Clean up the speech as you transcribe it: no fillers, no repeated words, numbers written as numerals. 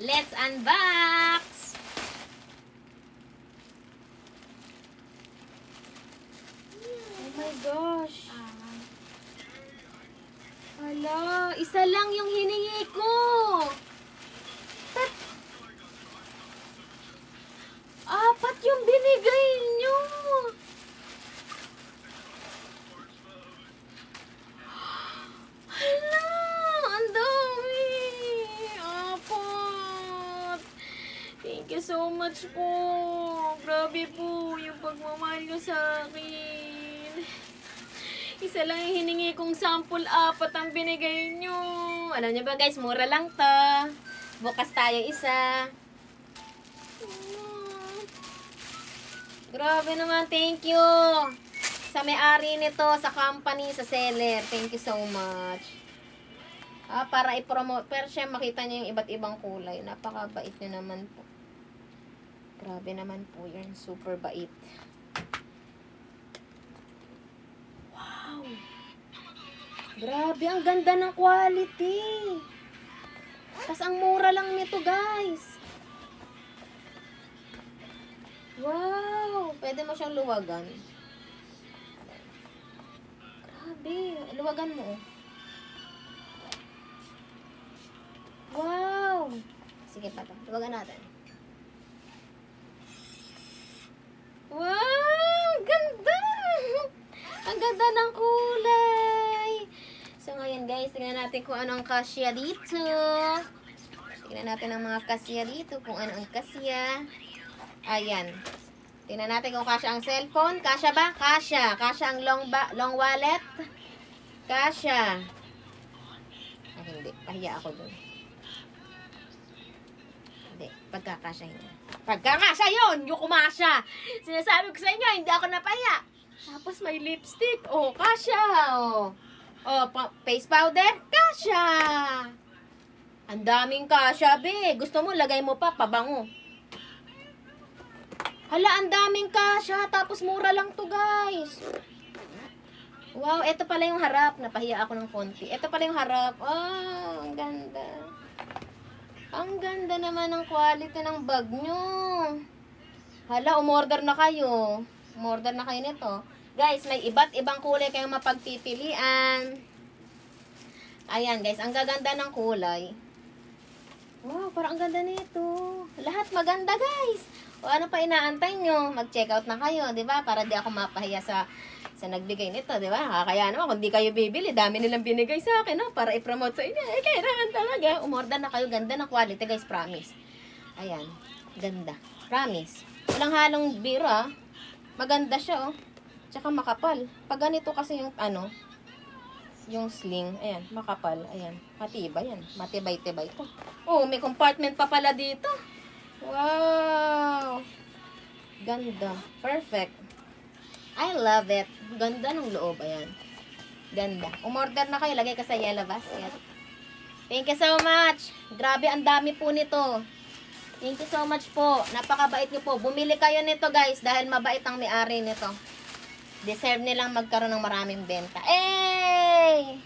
Let's unbox! Oh my gosh. Hala, isa lang yung hiningi ko. Apat yung binigay nyo. Hala, ang dami. Apat. Thank you so much po. Grabe po yung pagmamahal nyo sa akin. Isa lang yung hiningi kong sample, apat ang binigay nyo. Alam nyo ba guys, mura lang to. Bukas tayo isa. Grabe naman, thank you. Sa may-ari nito, sa company, sa seller. Thank you so much. Para i-promote. Pero siya makita niyo yung iba't ibang kulay. Napakabait nyo naman po. Grabe naman po yun. Super bait. Wow! Grabe, ang ganda ng quality. Tapos ang mura lang nito, guys. Wow! Pwede mo siyang luwagan. Grabe. Luwagan mo. Wow! Sige pa to. Luwagan natin. Wow! Ganda! Ang ganda ng kulay. So, ngayon guys, tingnan natin kung ano ang kasya dito. Tingnan natin ang mga kasya dito. Kung ano ang kasya. Ayan. Tingnan natin kung kasya ang cellphone. Kasya ba? Kasya. Kasya ang long wallet. Kasya. Ay, hindi. Pahiya ako dun. Hindi. Pagkakasya yun. Pagkakasya yun! Yung kumasya! Sinasabi ko sa inyo, hindi ako napahiya. Tapos may lipstick. Oh, kasya. Oh, face powder. Kasya. Ang daming kasya, be. Gusto mo, lagay mo pa, pabango. Hala, ang daming kasya. Tapos mura lang to, guys. Wow, ito pala yung harap. Napahiya ako ng konti. Ito pala yung harap. Oh, ang ganda. Ang ganda naman ng quality ng bag nyo. Hala, umorder na kayo. Umorder na kayo nito. Guys, may iba't ibang kulay kayong mapagpipilian. Ayan, guys. Ang gaganda ng kulay. Wow, parang ang ganda nito. Lahat maganda, guys. O ano pa inaantay nyo? Mag-check out na kayo, di ba? Para di ako mapahiya sa nagbigay nito, di ba? Kaya naman, kung di kayo bibili, dami nilang binigay sa akin, no? Para i-promote sa inyo. Eh, kailangan talaga. Umorder na kayo. Ganda ng quality, guys. Promise. Ayan. Ganda. Promise. Walang halong biro, ah. Maganda siya, oh. Tsaka makapal. Pag ganito kasi yung, yung sling. Ayan, makapal. Ayan. Matibay yan. Matibay-tibay to. Oh, may compartment pa pala dito. Wow! Ganda. Perfect. I love it. Ganda ng loob. Ayan. Ganda. Umorder na kayo. Lagay ka sa yellow basket. Thank you so much. Grabe, ang dami po nito. Thank you so much po. Napakabait niyo po. Bumili kayo nito, guys, dahil mabait ang may-ari nito. Deserve nilang magkaroon ng maraming benta. Eh!